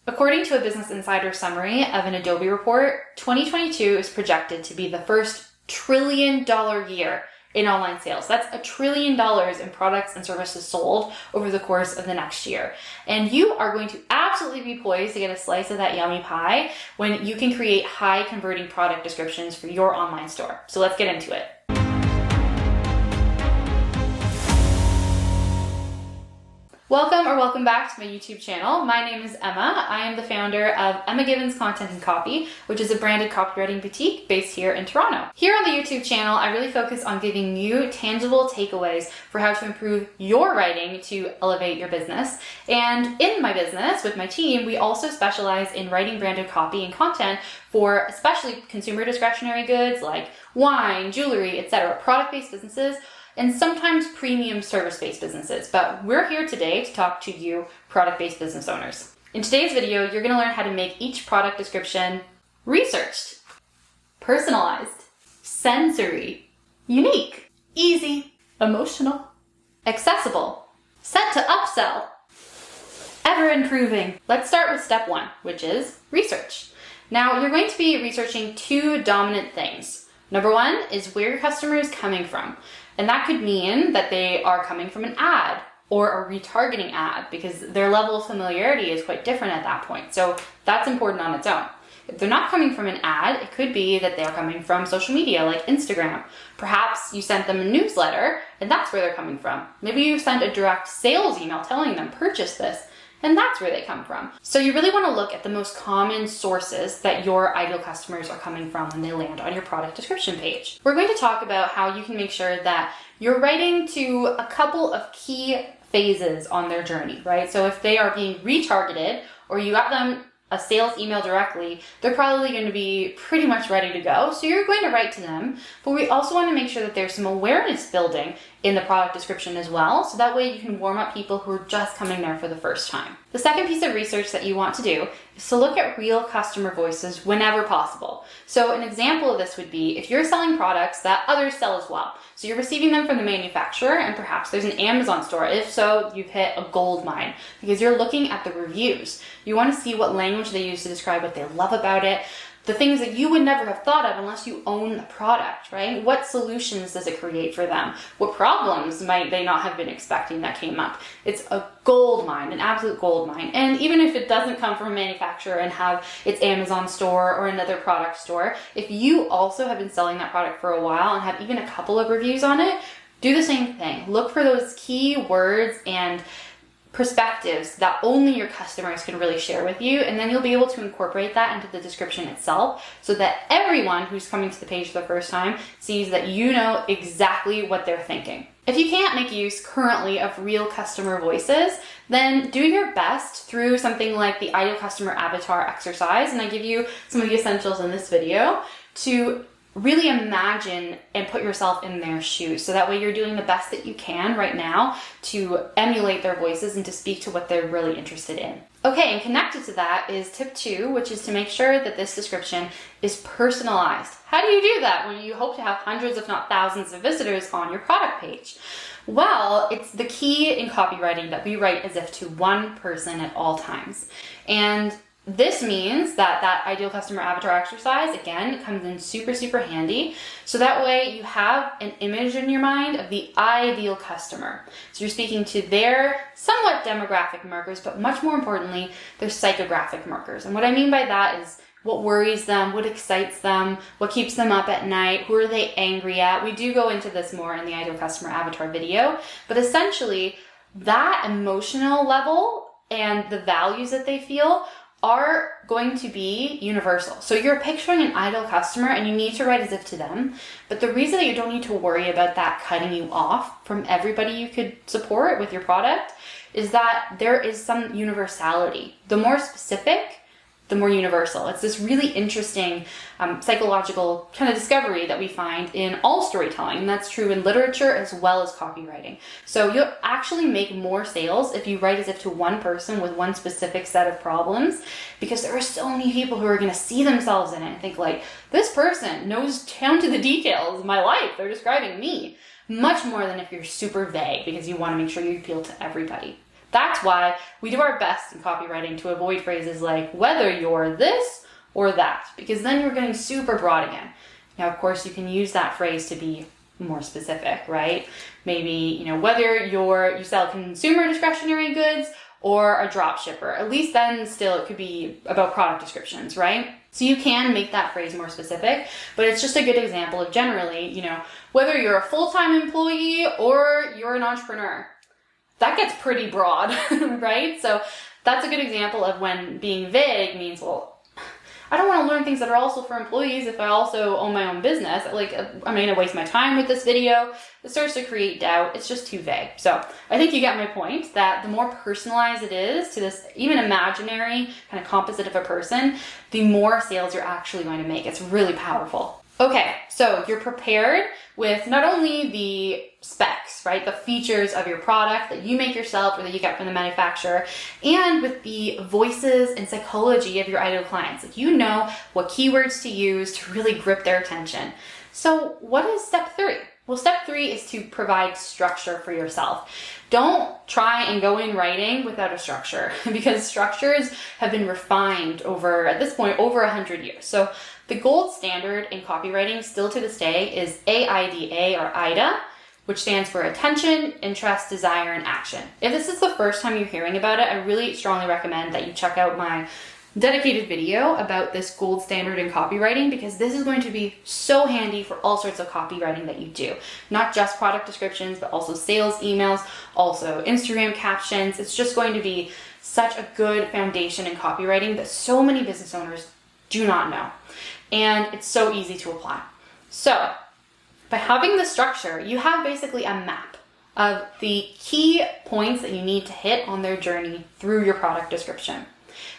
According to a Business Insider summary of an Adobe report, 2022 is projected to be the first trillion-dollar year in online sales. That's $1 trillion in products and services sold over the course of the next year. And you are going to absolutely be poised to get a slice of that yummy pie when you can create high converting product descriptions for your online store. So let's get into it. Welcome back to my YouTube channel. My name is Emma. I am the founder of Emma Gibbons Content and Copy, which is a branded copywriting boutique based here in Toronto. Here on the YouTube channel, I really focus on giving you tangible takeaways for how to improve your writing to elevate your business. And in my business, with my team, we also specialize in writing branded copy and content for especially consumer discretionary goods like wine, jewelry, etc., product-based businesses, and sometimes premium service-based businesses. But we're here today to talk to you product-based business owners. In today's video, you're gonna learn how to make each product description researched, personalized, sensory, unique, easy, emotional, accessible, set to upsell, ever improving. Let's start with step one, which is research. Now, you're going to be researching two dominant things. Number one is where your customer is coming from. And that could mean that they are coming from an ad or a retargeting ad because their level of familiarity is quite different at that point. So that's important on its own. If they're not coming from an ad, it could be that they're coming from social media like Instagram. Perhaps you sent them a newsletter and that's where they're coming from. Maybe you sent a direct sales email telling them purchase this, and that's where they come from. So you really want to look at the most common sources that your ideal customers are coming from when they land on your product description page. We're going to talk about how you can make sure that you're writing to a couple of key phases on their journey, right? So if they are being retargeted or you got them a sales email directly, they're probably going to be pretty much ready to go. So you're going to write to them, but we also want to make sure that there's some awareness building in the product description as well. So that way you can warm up people who are just coming there for the first time. The second piece of research that you want to do is to look at real customer voices whenever possible. So an example of this would be if you're selling products that others sell as well. So you're receiving them from the manufacturer and perhaps there's an Amazon store. If so, you've hit a gold mine because you're looking at the reviews. You want to see what language they use to describe what they love about it, the things that you would never have thought of unless you own the product, right? What solutions does it create for them? What problems might they not have been expecting that came up? It's a gold mine, an absolute gold mine. And even if it doesn't come from a manufacturer and have its Amazon store or another product store, if you also have been selling that product for a while and have even a couple of reviews on it, do the same thing. Look for those key words and perspectives that only your customers can really share with you, and then you'll be able to incorporate that into the description itself so that everyone who's coming to the page for the first time sees that you know exactly what they're thinking. If you can't make use currently of real customer voices, then do your best through something like the Ideal Customer Avatar exercise, and I give you some of the essentials in this video to really imagine and put yourself in their shoes. So that way you're doing the best that you can right now to emulate their voices and to speak to what they're really interested in. Okay, and connected to that is tip 2, which is to make sure that this description is personalized. How do you do that when you hope to have hundreds, if not thousands of visitors on your product page? Well, it's the key in copywriting that we write as if to one person at all times. And this means that that ideal customer avatar exercise, again, comes in super handy. So that way you have an image in your mind of the ideal customer. So you're speaking to their somewhat demographic markers, but much more importantly, their psychographic markers. And what I mean by that is what worries them, what excites them, what keeps them up at night, who are they angry at. We do go into this more in the ideal customer avatar video, but essentially that emotional level and the values that they feel are going to be universal. So you're picturing an ideal customer and you need to write as if to them. But the reason that you don't need to worry about that cutting you off from everybody you could support with your product is that there is some universality. The more specific, the more universal. It's this really interesting psychological kind of discovery that we find in all storytelling, and that's true in literature as well as copywriting. So you'll actually make more sales if you write as if to one person with one specific set of problems, because there are so many people who are going to see themselves in it and think like, this person knows down to the details of my life. They're describing me much more than if you're super vague because you want to make sure you appeal to everybody. That's why we do our best in copywriting to avoid phrases like whether you're this or that, because then you're getting super broad again. Now, of course, you can use that phrase to be more specific, right? Maybe, whether you sell consumer discretionary goods or a drop shipper, at least then still it could be about product descriptions, right? So you can make that phrase more specific, but it's just a good example of generally, whether you're a full-time employee or you're an entrepreneur, that gets pretty broad, right? So that's a good example of when being vague means, well, I don't want to learn things that are also for employees if I also own my own business. Like, I'm going to waste my time with this video. It starts to create doubt. It's just too vague. So I think you get my point that the more personalized it is to this even imaginary kind of composite of a person, the more sales you're actually going to make. It's really powerful. Okay, so you're prepared with not only the specs, right, the features of your product that you make yourself or that you get from the manufacturer, and with the voices and psychology of your ideal clients. Like, you know what keywords to use to really grip their attention. So what is step 3? Well, step 3 is to provide structure for yourself. Don't try and go in writing without a structure, because structures have been refined at this point, over 100 years. So the gold standard in copywriting still to this day is AIDA or AIDA, which stands for attention, interest, desire, and action. If this is the first time you're hearing about it, I really strongly recommend that you check out my dedicated video about this gold standard in copywriting, because this is going to be so handy for all sorts of copywriting that you do. Not just product descriptions, but also sales emails, also Instagram captions. It's just going to be such a good foundation in copywriting that so many business owners do not know. And it's so easy to apply. So by having the structure, you have basically a map of the key points that you need to hit on their journey through your product description.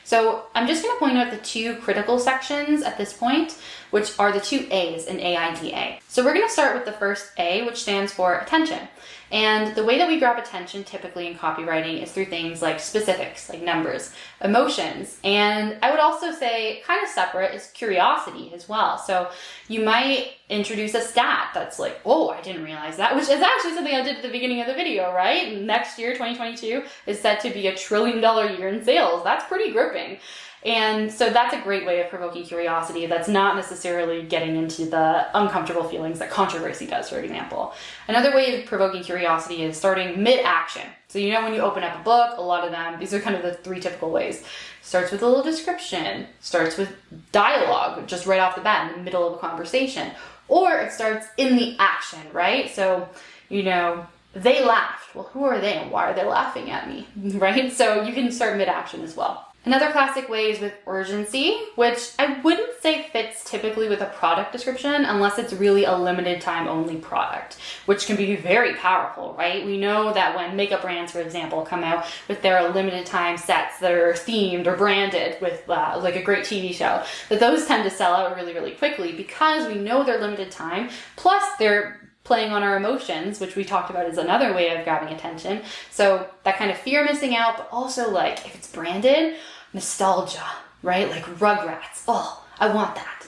So I'm just going to point out the 2 critical sections at this point, which are the 2 A's in AIDA. So we're going to start with the first A, which stands for attention. And the way that we grab attention typically in copywriting is through things like specifics, like numbers, emotions, and I would also say kind of separate is curiosity as well. So you might introduce a stat that's like, oh, I didn't realize that, which is actually something I did at the beginning of the video, right? Next year, 2022, is set to be $1 trillion year in sales. That's pretty gripping. And so that's a great way of provoking curiosity that's not necessarily getting into the uncomfortable feelings that controversy does, for example. Another way of provoking curiosity is starting mid-action. So when you open up a book, a lot of them, these are kind of the 3 typical ways. Starts with a little description, starts with dialogue, just right off the bat in the middle of a conversation, or it starts in the action, right? So, they laughed. Well, who are they and why are they laughing at me, right? So you can start mid-action as well. Another classic way is with urgency, which I wouldn't say fits typically with a product description unless it's really a limited time only product, which can be very powerful, right? We know that when makeup brands, for example, come out with their limited time sets that are themed or branded with like a great TV show, that those tend to sell out really, really quickly because we know they're limited time, plus they're playing on our emotions, which we talked about is another way of grabbing attention. So that kind of fear of missing out, but also like if it's branded, nostalgia, right? Like Rugrats. Oh, I want that.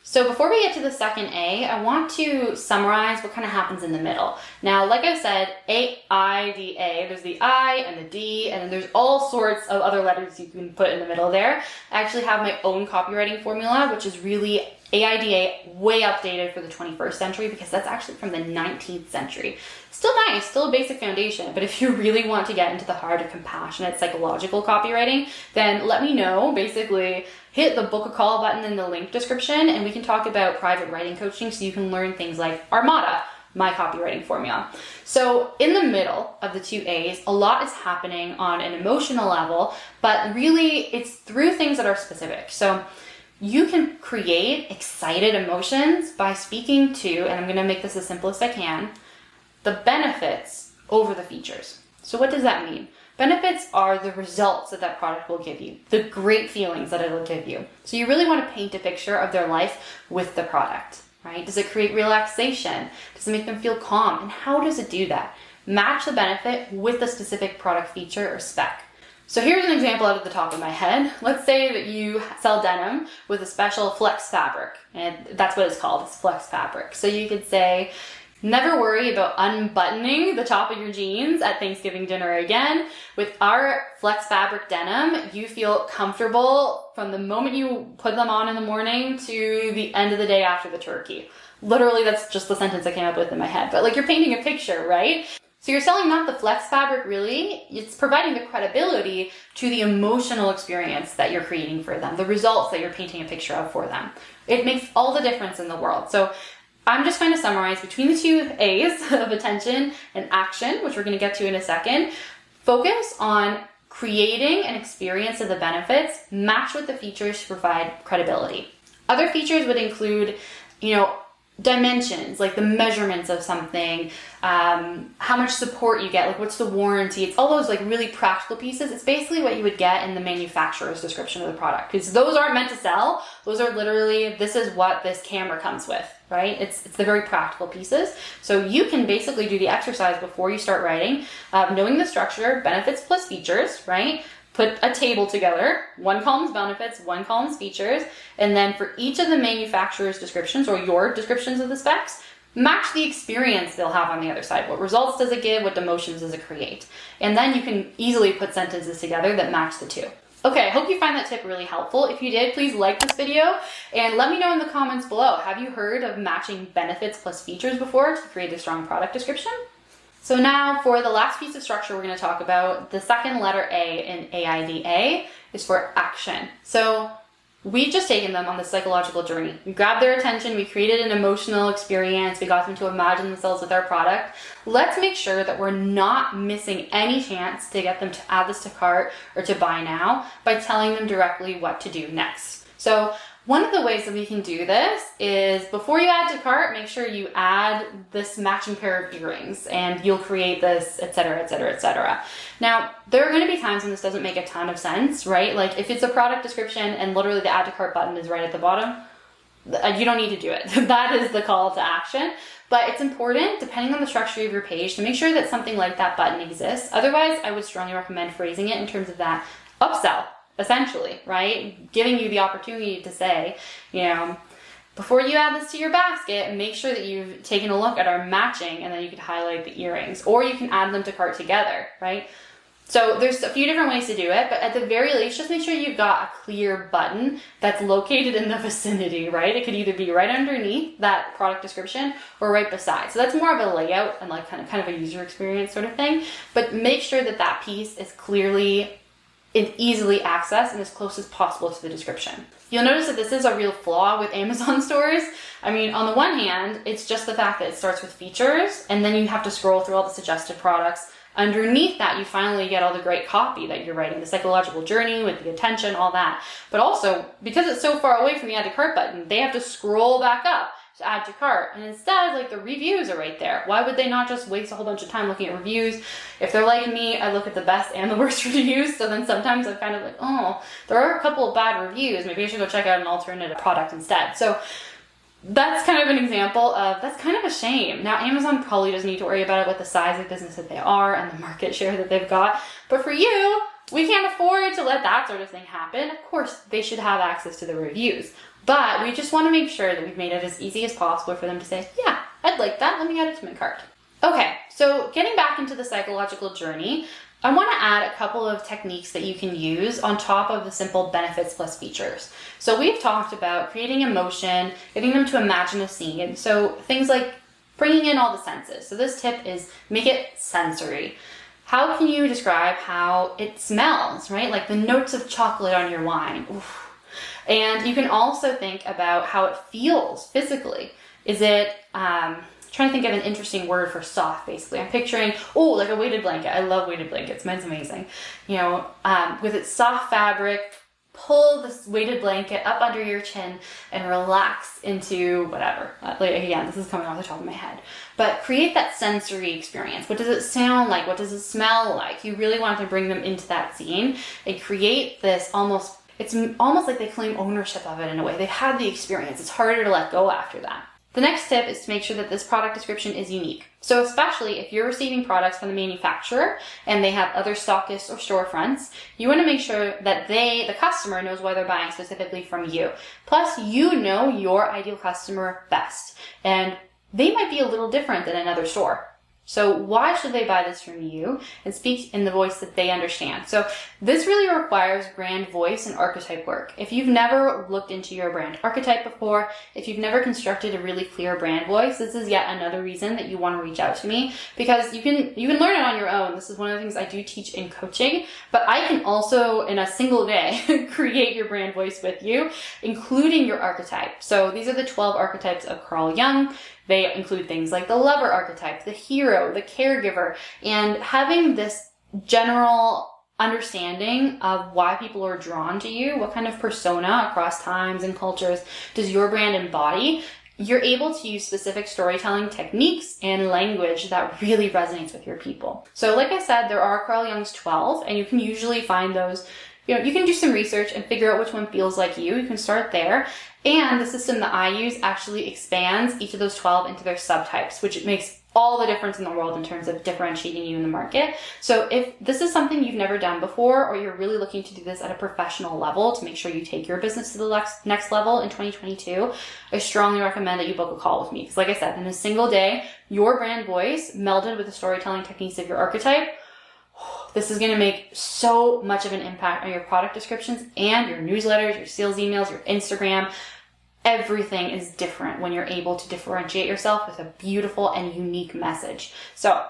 So before we get to the second A, I want to summarize what kind of happens in the middle. Now, like I said, AIDA, there's the I and the D, and then there's all sorts of other letters you can put in the middle there. I actually have my own copywriting formula, which is really AIDA, way updated for the 21st century, because that's actually from the 19th century. Still nice, still a basic foundation, but if you really want to get into the heart of compassionate psychological copywriting, then let me know. Basically, hit the book a call button in the link description, and we can talk about private writing coaching so you can learn things like Armada, my copywriting formula. So in the middle of the 2 A's, a lot is happening on an emotional level, but really it's through things that are specific. So you can create excited emotions by speaking to, and I'm going to make this as simple as I can, the benefits over the features. So what does that mean? Benefits are the results that that product will give you, the great feelings that it'll give you. So you really want to paint a picture of their life with the product, right? Does it create relaxation? Does it make them feel calm? And how does it do that? Match the benefit with the specific product feature or spec. So here's an example out of the top of my head. Let's say that you sell denim with a special flex fabric, and that's what it's called, it's flex fabric. So you could say, Never worry about unbuttoning the top of your jeans at Thanksgiving dinner again. With our flex fabric denim, you feel comfortable from the moment you put them on in the morning to the end of the day after the turkey. Literally, that's just the sentence I came up with in my head. But like, you're painting a picture, right? So you're selling not the flex fabric really, it's providing the credibility to the emotional experience that you're creating for them, the results that you're painting a picture of for them. It makes all the difference in the world. So I'm just going to summarize between the two A's of attention and action, which we're going to get to in a second. Focus on creating an experience of the benefits matched with the features to provide credibility. Other features would include, dimensions, like the measurements of something, how much support you get, like what's the warranty. It's all those like really practical pieces. It's basically what you would get in the manufacturer's description of the product, because those aren't meant to sell. Those are literally, this is what this camera comes with, right? It's the very practical pieces. So you can basically do the exercise before you start writing, knowing the structure, benefits plus features, right? Put a table together, one column's benefits, one column's features, and then for each of the manufacturer's descriptions or your descriptions of the specs, match the experience they'll have on the other side. What results does it give? What emotions does it create? And then you can easily put sentences together that match the two. Okay, I hope you find that tip really helpful. If you did, please like this video and let me know in the comments below. Have you heard of matching benefits plus features before to create a strong product description? So now for the last piece of structure we're going to talk about, the second letter A in AIDA is for action. So we've just taken them on the psychological journey. We grabbed their attention, we created an emotional experience, we got them to imagine themselves with our product. Let's make sure that we're not missing any chance to get them to add this to cart or to buy now by telling them directly what to do next. So one of the ways that we can do this is before you add to cart, make sure you add this matching pair of earrings and you'll create this, etc., etc., etc. Now, there are going to be times when this doesn't make a ton of sense, right? Like if it's a product description and literally the add to cart button is right at the bottom, you don't need to do it. That is the call to action. But it's important, depending on the structure of your page, to make sure that something like that button exists. Otherwise, I would strongly recommend phrasing it in terms of that upsell. Essentially, right? Giving you the opportunity to say, before you add this to your basket, make sure that you've taken a look at our matching and then you could highlight the earrings, or you can add them to cart together, right? So there's a few different ways to do it, but at the very least, just make sure you've got a clear button that's located in the vicinity, right? It could either be right underneath that product description or right beside. So that's more of a layout and like kind of a user experience sort of thing, but make sure that that piece is clearly and easily accessed and as close as possible to the description. You'll notice that this is a real flaw with Amazon stores. I mean, on the one hand, it's just the fact that it starts with features and then you have to scroll through all the suggested products. Underneath that, you finally get all the great copy that you're writing, the psychological journey with the attention, all that. But also, because it's so far away from the add to cart button, they have to scroll back up to add to cart. And instead, like, the reviews are right there. Why would they not just waste a whole bunch of time looking at reviews? If they're like me, I look at the best and the worst reviews. So then sometimes I'm kind of like, oh, there are a couple of bad reviews. Maybe I should go check out an alternative product instead. So that's kind of an example of, that's kind of a shame. Now, Amazon probably doesn't need to worry about it with the size of business that they are and the market share that they've got. But for you, we can't afford to let that sort of thing happen. Of course, they should have access to the reviews. But we just want to make sure that we've made it as easy as possible for them to say, yeah, I'd like that. Let me add it to my cart. Okay, so getting back into the psychological journey, I want to add a couple of techniques that you can use on top of the simple benefits plus features. So we've talked about creating emotion, getting them to imagine a scene. So things like bringing in all the senses. So this tip is make it sensory. How can you describe how it smells, right? Like the notes of chocolate on your wine. Oof. And you can also think about how it feels physically. Is it, trying to think of an interesting word for soft, basically. I'm picturing, like a weighted blanket. I love weighted blankets. Mine's amazing. With its soft fabric, pull this weighted blanket up under your chin and relax into whatever. Again, this is coming off the top of my head. But create that sensory experience. What does it sound like? What does it smell like? You really want to bring them into that scene and create this it's almost like they claim ownership of it in a way. They've had the experience. It's harder to let go after that. The next tip is to make sure that this product description is unique. So especially if you're receiving products from the manufacturer and they have other stockists or storefronts, you want to make sure that the customer knows why they're buying specifically from you. Plus, you know your ideal customer best. And they might be a little different than another store. So why should they buy this from you and speak in the voice that they understand? So this really requires brand voice and archetype work. If you've never looked into your brand archetype before, if you've never constructed a really clear brand voice, this is yet another reason that you want to reach out to me, because you can learn it on your own. This is one of the things I do teach in coaching, but I can also in a single day create your brand voice with you, including your archetype. So these are the 12 archetypes of Carl Jung. They include things like the lover archetype, the hero, the caregiver, and having this general understanding of why people are drawn to you, what kind of persona across times and cultures does your brand embody. You're able to use specific storytelling techniques and language that really resonates with your people. So like I said, there are Carl Jung's 12, and you can usually find those. You can do some research and figure out which one feels like you. You can start there. And the system that I use actually expands each of those 12 into their subtypes, which makes all the difference in the world in terms of differentiating you in the market. So if this is something you've never done before, or you're really looking to do this at a professional level to make sure you take your business to the next level in 2022, I strongly recommend that you book a call with me. Because like I said, in a single day, your brand voice melded with the storytelling techniques of your archetype, this is going to make so much of an impact on your product descriptions and your newsletters, your sales emails, your Instagram. Everything is different when you're able to differentiate yourself with a beautiful and unique message. So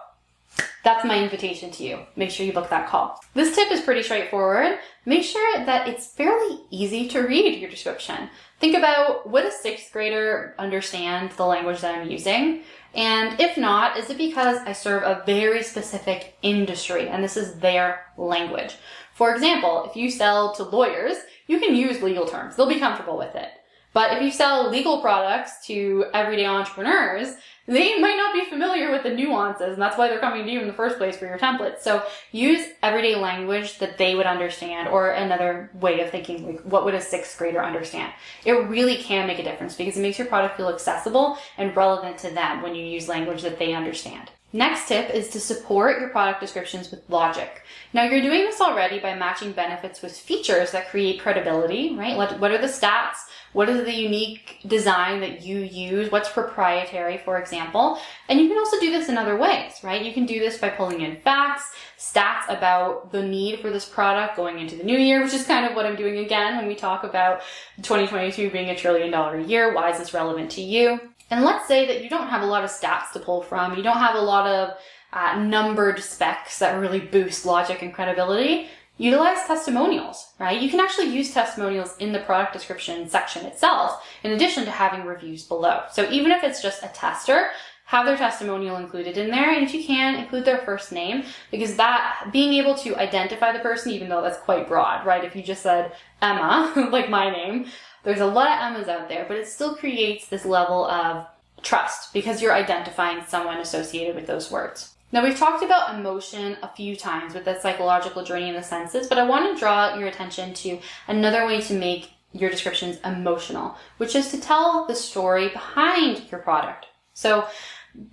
that's my invitation to you. Make sure you book that call. This tip is pretty straightforward. Make sure that it's fairly easy to read your description. Think about, would a 6th grader understand the language that I'm using? And if not, is it because I serve a very specific industry and this is their language? For example, if you sell to lawyers, you can use legal terms. They'll be comfortable with it. But if you sell legal products to everyday entrepreneurs, they might not be familiar with the nuances, and that's why they're coming to you in the first place for your templates. So use everyday language that they would understand, or another way of thinking, like what would a 6th grader understand? It really can make a difference because it makes your product feel accessible and relevant to them when you use language that they understand. Next tip is to support your product descriptions with logic. Now you're doing this already by matching benefits with features that create credibility, right? What are the stats? What is the unique design that you use? What's proprietary, for example? And you can also do this in other ways, right? You can do this by pulling in facts, stats about the need for this product going into the new year, which is kind of what I'm doing again when we talk about 2022 being $1 trillion year. Why is this relevant to you? And let's say that you don't have a lot of stats to pull from. You don't have a lot of numbered specs that really boost logic and credibility. Utilize testimonials, right? You can actually use testimonials in the product description section itself, in addition to having reviews below. So even if it's just a tester, have their testimonial included in there. And if you can, include their first name, because that, being able to identify the person, even though that's quite broad, right? If you just said Emma, like my name, there's a lot of Emmas out there, but it still creates this level of trust because you're identifying someone associated with those words. Now, we've talked about emotion a few times with the psychological journey in the senses, but I want to draw your attention to another way to make your descriptions emotional, which is to tell the story behind your product. So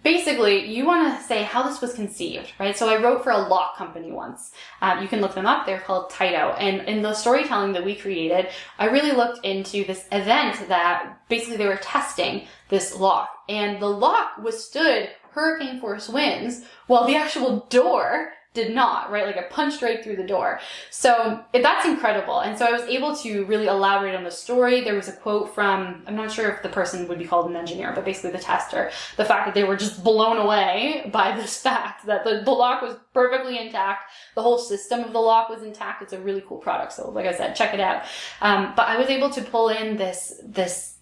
basically, you want to say how this was conceived, right? So I wrote for a lock company once. You can look them up. They're called 𝐲𝐢𝐻𝐻. And in the storytelling that we created, I really looked into this event that basically they were testing this lock. And the lock withstood hurricane force winds while the actual door did not, right? Like I punched right through the door. So that's incredible. And so I was able to really elaborate on the story. There was a quote from, I'm not sure if the person would be called an engineer, but basically the tester, the fact that they were just blown away by this fact that the lock was perfectly intact. The whole system of the lock was intact. It's a really cool product. So like I said, check it out. But I was able to pull in this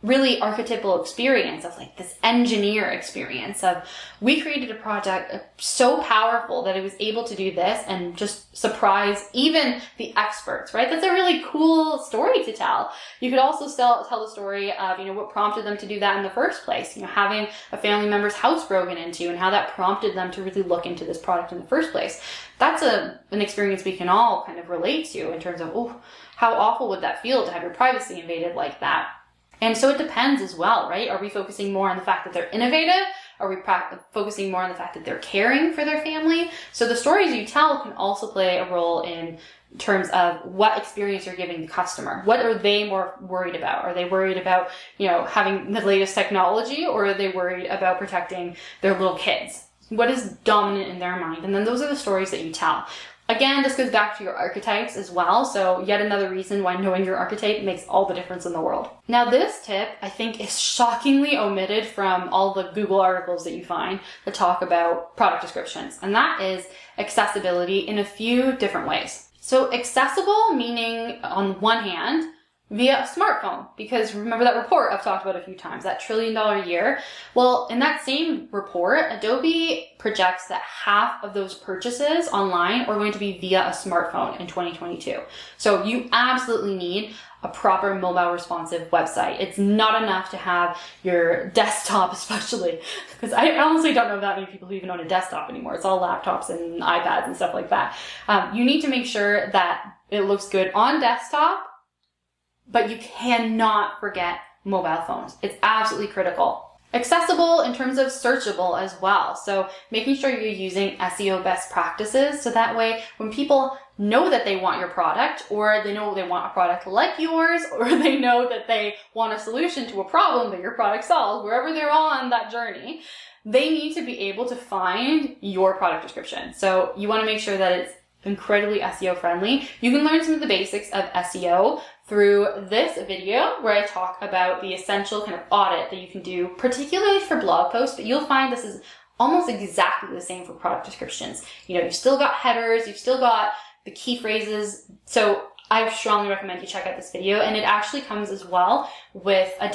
really archetypal experience of like this engineer experience of we created a project so powerful that it was able to do this and just surprise even the experts, right? That's a really cool story to tell. You could also tell the story of, what prompted them to do that in the first place, having a family member's house broken into and how that prompted them to really look into this product in the first place. That's an experience we can all kind of relate to in terms of, how awful would that feel to have your privacy invaded like that? And so it depends as well, right? Are we focusing more on the fact that they're innovative? Are we focusing more on the fact that they're caring for their family? So the stories you tell can also play a role in terms of what experience you're giving the customer. What are they more worried about? Are they worried about, having the latest technology, or are they worried about protecting their little kids? What is dominant in their mind? And then those are the stories that you tell. Again, this goes back to your archetypes as well. So yet another reason why knowing your archetype makes all the difference in the world. Now, this tip, I think, is shockingly omitted from all the Google articles that you find that talk about product descriptions. And that is accessibility in a few different ways. So accessible, meaning on one hand, via a smartphone, because remember that report I've talked about a few times, that $1 trillion year. Well, in that same report, Adobe projects that half of those purchases online are going to be via a smartphone in 2022. So you absolutely need a proper mobile responsive website. It's not enough to have your desktop, especially, because I honestly don't know that many people who even own a desktop anymore. It's all laptops and iPads and stuff like that. You need to make sure that it looks good on desktop, but you cannot forget mobile phones. It's absolutely critical. Accessible in terms of searchable as well. So making sure you're using SEO best practices, so that way when people know that they want your product, or they know they want a product like yours, or they know that they want a solution to a problem that your product solves, wherever they're on that journey, they need to be able to find your product description. So you want to make sure that it's incredibly SEO friendly. You can learn some of the basics of SEO through this video where I talk about the essential kind of audit that you can do, particularly for blog posts, but you'll find this is almost exactly the same for product descriptions. You've still got headers, you've still got the key phrases. So I strongly recommend you check out this video, and it actually comes as well with a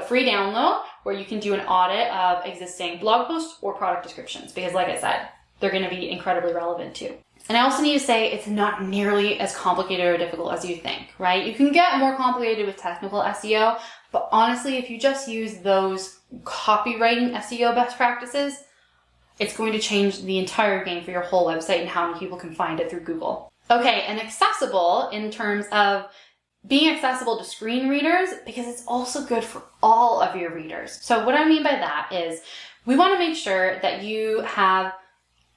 free download where you can do an audit of existing blog posts or product descriptions, because like I said, they're going to be incredibly relevant too. And I also need to say it's not nearly as complicated or difficult as you think, right? You can get more complicated with technical SEO, but honestly, if you just use those copywriting SEO best practices, it's going to change the entire game for your whole website and how many people can find it through Google. Okay, and accessible in terms of being accessible to screen readers, because it's also good for all of your readers. So what I mean by that is we want to make sure that you have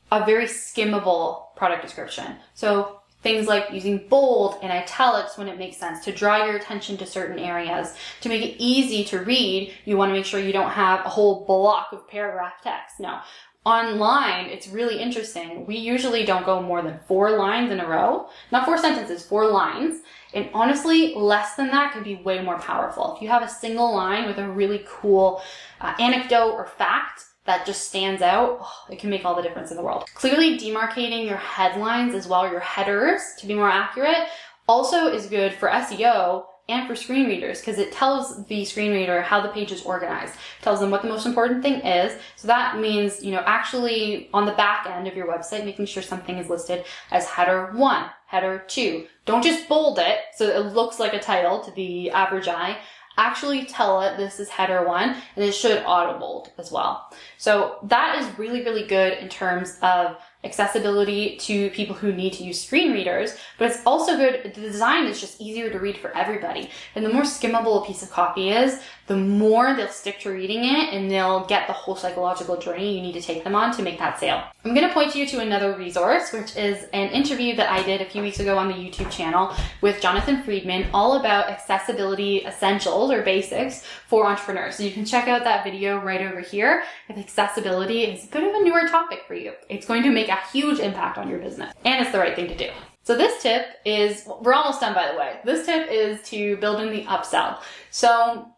a very skimmable product description. So things like using bold and italics when it makes sense to draw your attention to certain areas. To make it easy to read, you want to make sure you don't have a whole block of paragraph text. No. Online, it's really interesting. We usually don't go more than 4 lines in a row. Not 4 sentences, 4 lines. And honestly, less than that can be way more powerful. If you have a single line with a really cool anecdote or fact that just stands out, it can make all the difference in the world. Clearly demarcating your headlines as well, your headers, to be more accurate, also is good for SEO and for screen readers, because it tells the screen reader how the page is organized. It tells them what the most important thing is. So that means, actually on the back end of your website, making sure something is listed as header 1, header 2. Don't just bold it so it looks like a title to the average eye. Actually tell it this is header 1, and it should auto bold as well. So that is really, really good in terms of accessibility to people who need to use screen readers, but it's also good. The design is just easier to read for everybody. And the more skimmable a piece of copy is, the more they'll stick to reading it, and they'll get the whole psychological journey you need to take them on to make that sale. I'm going to point you to another resource, which is an interview that I did a few weeks ago on the YouTube channel with Jonathan Friedman, all about accessibility essentials or basics for entrepreneurs. So you can check out that video right over here. If accessibility is a bit of a newer topic for you, it's going to make a huge impact on your business, and it's the right thing to do. So this tip is, we're almost done by the way. This tip is to build in the upsell. So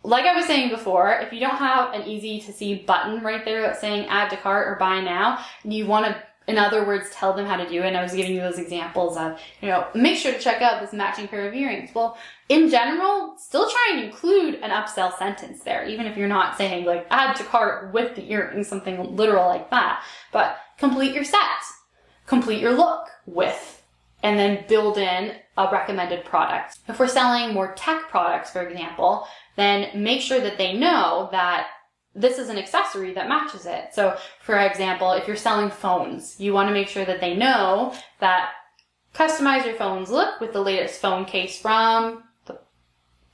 like I was saying before, if you don't have an easy to see button right there that's saying add to cart or buy now, and you want to, in other words, tell them how to do it, and I was giving you those examples of, make sure to check out this matching pair of earrings. Well, in general, still try and include an upsell sentence there, even if you're not saying like add to cart with the earrings, something literal like that. But complete your set, complete your look with, and then build in a recommended product. If we're selling more tech products, for example, then make sure that they know that this is an accessory that matches it. So for example, if you're selling phones, you want to make sure that they know that customize your phone's look with the latest phone case from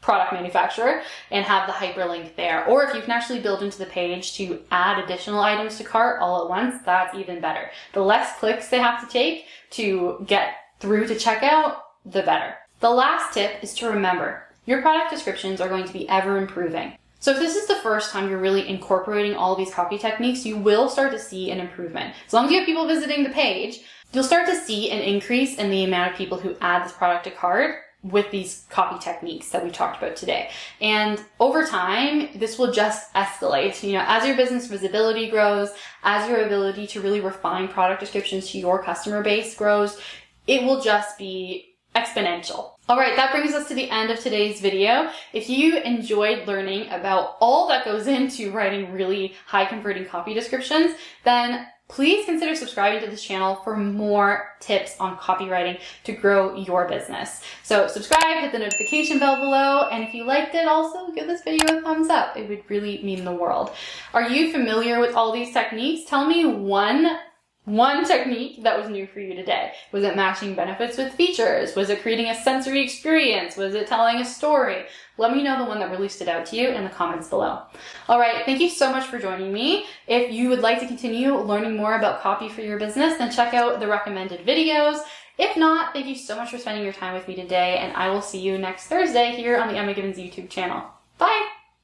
product manufacturer and have the hyperlink there. Or if you can actually build into the page to add additional items to cart all at once, that's even better. The less clicks they have to take to get through to checkout, the better. The last tip is to remember, your product descriptions are going to be ever improving. So if this is the first time you're really incorporating all of these copy techniques, you will start to see an improvement. As long as you have people visiting the page, you'll start to see an increase in the amount of people who add this product to cart with these copy techniques that we talked about today. And over time, this will just escalate. You know, as your business visibility grows, as your ability to really refine product descriptions to your customer base grows, it will just be exponential. All right, that brings us to the end of today's video. If you enjoyed learning about all that goes into writing really high converting copy descriptions, then please consider subscribing to this channel for more tips on copywriting to grow your business. So subscribe, hit the notification bell below, and if you liked it, also give this video a thumbs up. It would really mean the world. Are you familiar with all these techniques? Tell me one technique that was new for you today. Was it matching benefits with features? Was it creating a sensory experience? Was it telling a story? Let me know the one that really stood out to you in the comments below. All right, thank you so much for joining me. If you would like to continue learning more about copy for your business, then check out the recommended videos. If not, thank you so much for spending your time with me today, and I will see you next Thursday here on the 𝐬𝐥𝐸𝐺𝐻 YouTube channel.